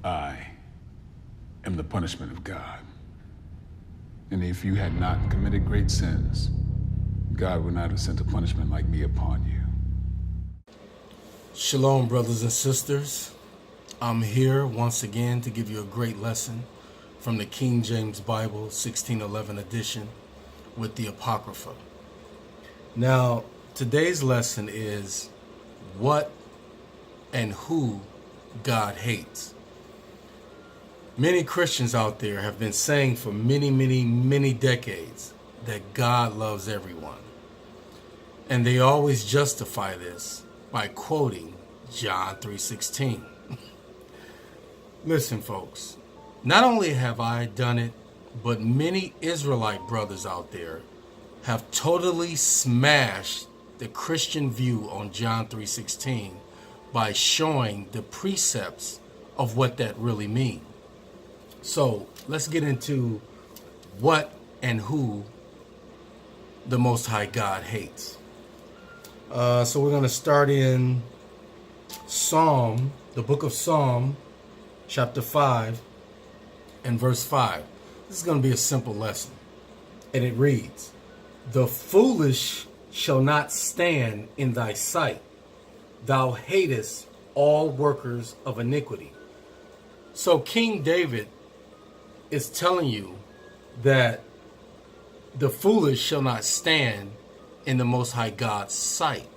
I am the punishment of God. And if you had not committed great sins, God would not have sent a punishment like me upon you. Shalom, brothers and sisters. I'm here once again to give you a great lesson from the King James Bible 1611 edition with the Apocrypha. Now, today's lesson is what and who God hates. Many Christians out there have been saying for many decades that God loves everyone. And they always justify this by quoting John 3:16. Listen, folks, not only have I done it, but many Israelite brothers out there have totally smashed the Christian view on John 3:16 by showing the precepts of what that really means. So let's get into what and who the Most High God hates. So we're going to start in Psalm, the book of Psalm, chapter 5 and verse 5. This is going to be a simple lesson. And it reads, "The foolish shall not stand in thy sight. Thou hatest all workers of iniquity." So King David is telling you that the foolish shall not stand in the Most High God's sight,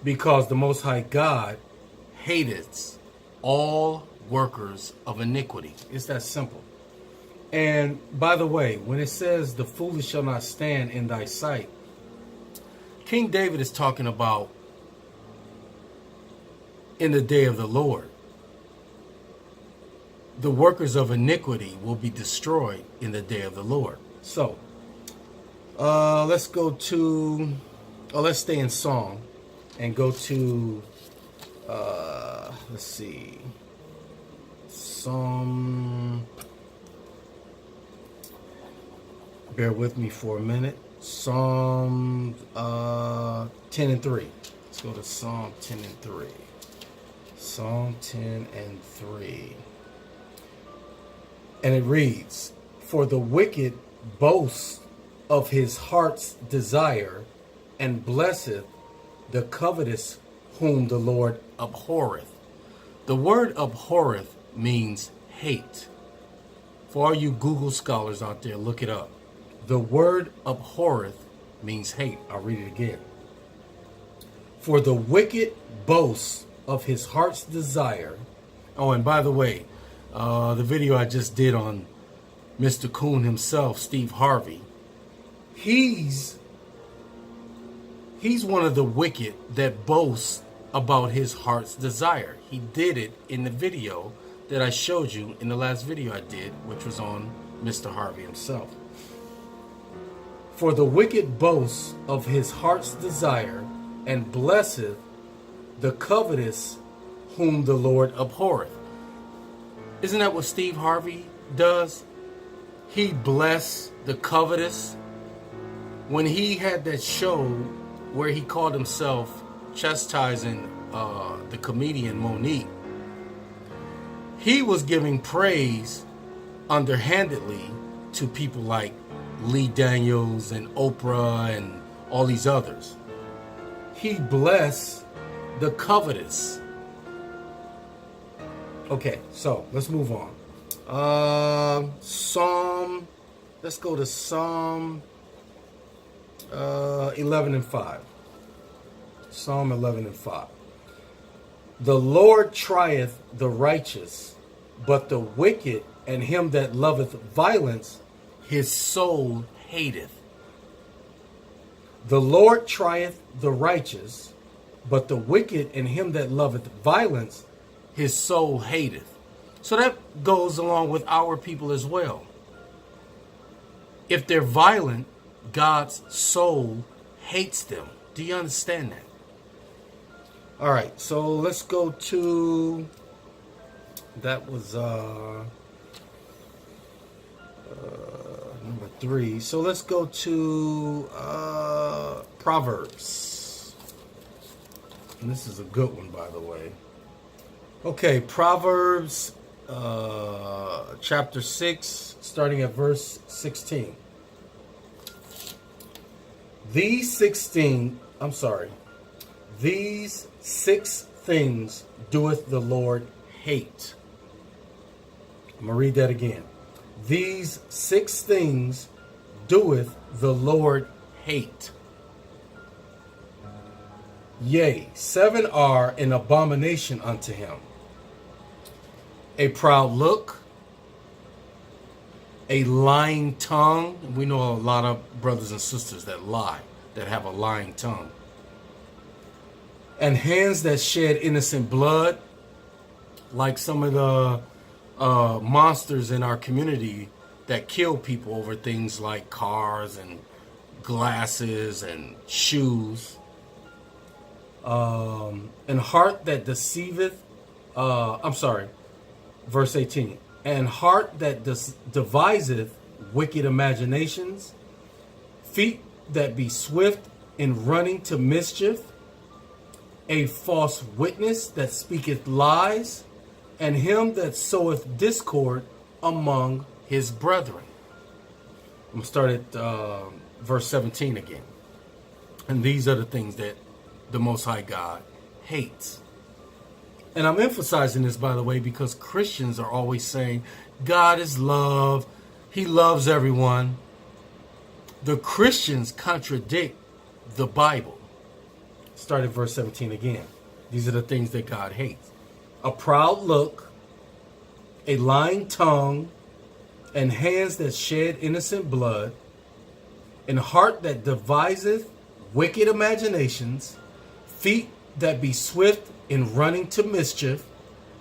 because the Most High God hateth all workers of iniquity. It's that simple. And by the way, when it says the foolish shall not stand in thy sight, King David is talking about in the day of the Lord. The workers of iniquity will be destroyed in the day of the Lord. So, let's go to, let's stay in Psalm and go to, let's see, Psalm, bear with me for a minute, Psalm 10 and 3. Let's go to Psalm 10 and 3. Psalm 10 and 3. And it reads, "For the wicked boasts of his heart's desire, and blesseth the covetous whom the Lord abhorreth." The word abhorreth means hate. For all you Google scholars out there, look it up. The word abhorreth means hate. I'll read it again. "For the wicked boasts of his heart's desire." Oh, and by the way, the video I just did on Mr. Coon himself, Steve Harvey, he's one of the wicked that boasts about his heart's desire. He did it in the video that I showed you in the last video I did, which was on Mr. Harvey himself. "For the wicked boasts of his heart's desire, and blesseth the covetous whom the Lord abhorreth." Isn't that what Steve Harvey does? He blessed the covetous. When he had that show where he called himself chastising the comedian Monique, he was giving praise underhandedly to people like Lee Daniels and Oprah and all these others. He blessed the covetous. Okay, so let's move on. Psalm, let's go to Psalm 11 and 5. Psalm 11 and 5. "The Lord trieth the righteous, but the wicked and him that loveth violence, his soul hateth." The Lord trieth the righteous, but the wicked and him that loveth violence, his soul hateth. So that goes along with our people as well. If they're violent, God's soul hates them. Do you understand that? All right, so let's go to, that was number 3. So let's go to Proverbs. And this is a good one, by the way. Okay, Proverbs chapter 6, starting at verse 16. These 6 things doeth the Lord hate. I'm going to read that again. These 6 things doeth the Lord hate. Yea, 7 are an abomination unto him. A proud look, a lying tongue. We know a lot of brothers and sisters that lie, that have a lying tongue. And hands that shed innocent blood, like some of the monsters in our community that kill people over things like cars and glasses and shoes. And heart that deceiveth, verse 18. And heart that deviseth wicked imaginations, feet that be swift in running to mischief, a false witness that speaketh lies, and him that soweth discord among his brethren. I'm going to start at verse 17 again. And these are the things that the Most High God hates. And I'm emphasizing this, by the way, because Christians are always saying, God is love. He loves everyone. The Christians contradict the Bible. Start at verse 17 again. These are the things that God hates. A proud look, a lying tongue, and hands that shed innocent blood, and heart that deviseth wicked imaginations, feet that be swift in running to mischief,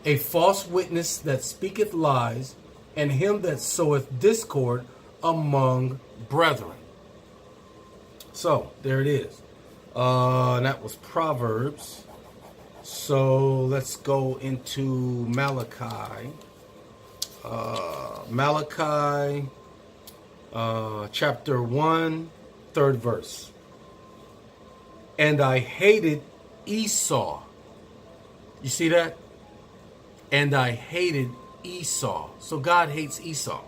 a false witness that speaketh lies, and him that soweth discord among brethren. So, there it is. That was Proverbs. So, let's go into Malachi. Malachi chapter 1, 3rd verse. And I hated Esau. You see that? And I hated Esau. So God hates Esau.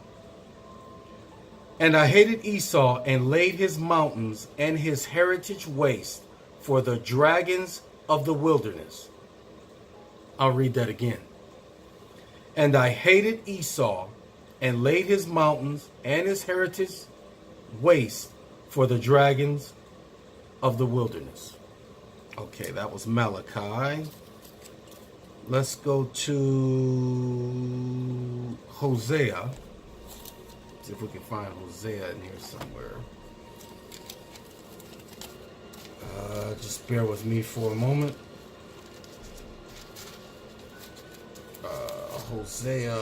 And I hated Esau and laid his mountains and his heritage waste for the dragons of the wilderness. I'll read that again. And I hated Esau and laid his mountains and his heritage waste for the dragons of the wilderness. Okay, that was Malachi. Let's go to Hosea. See if we can find Hosea in here somewhere. Just bear with me for a moment. Hosea.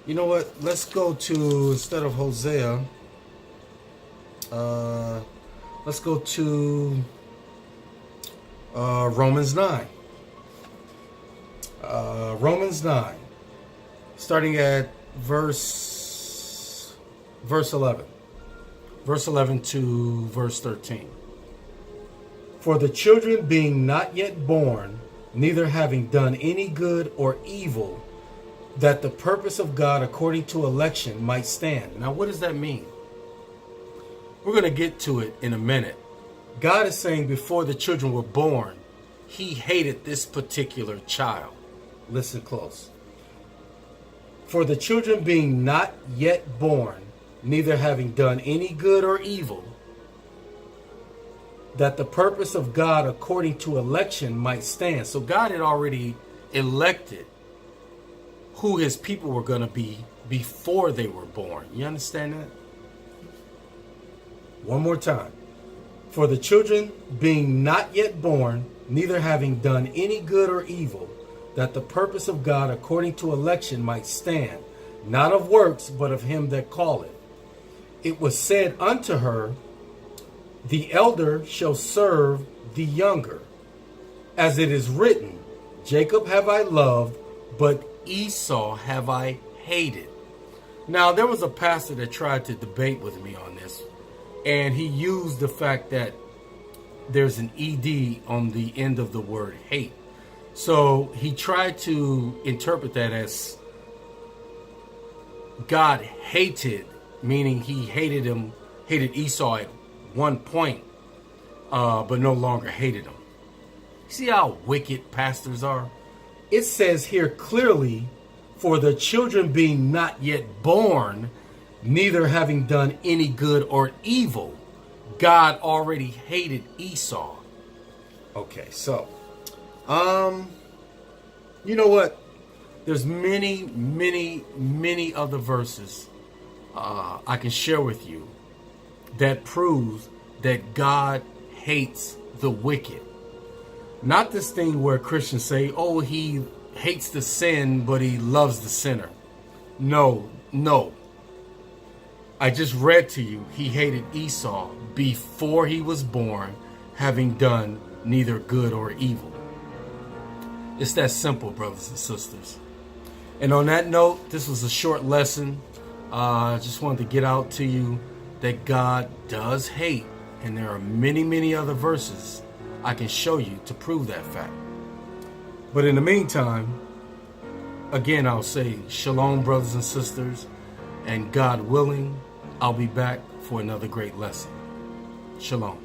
You know what? Let's go to, instead of Hosea, let's go to Romans 9. Romans 9, starting at verse 11. Verse 11 to verse 13. For the children being not yet born, neither having done any good or evil, that the purpose of God according to election might stand. Now, what does that mean? We're going to get to it in a minute. God is saying before the children were born, he hated this particular child. Listen close. For the children being not yet born, neither having done any good or evil, that the purpose of God according to election might stand. So God had already elected who his people were going to be before they were born. You understand that? One more time. For the children being not yet born, neither having done any good or evil, that the purpose of God according to election might stand, not of works, but of him that calleth. It was said unto her, the elder shall serve the younger. As it is written, Jacob have I loved, but Esau have I hated. Now, there was a pastor that tried to debate with me on this, and he used the fact that there's an ED on the end of the word hate. So he tried to interpret that as God hated, meaning he hated Esau at one point, but no longer hated him. See how wicked pastors are? It says here clearly, for the children being not yet born, neither having done any good or evil, God already hated Esau. Okay, so, you know what? There's many, many, many other verses I can share with you that proves that God hates the wicked. Not this thing where Christians say, oh, he hates the sin, but he loves the sinner. No. I just read to you, he hated Esau before he was born, having done neither good or evil. It's that simple, brothers and sisters. And on that note, this was a short lesson. I just wanted to get out to you that God does hate. And there are many, many other verses I can show you to prove that fact. But in the meantime, again, I'll say shalom, brothers and sisters. And God willing, I'll be back for another great lesson. Shalom.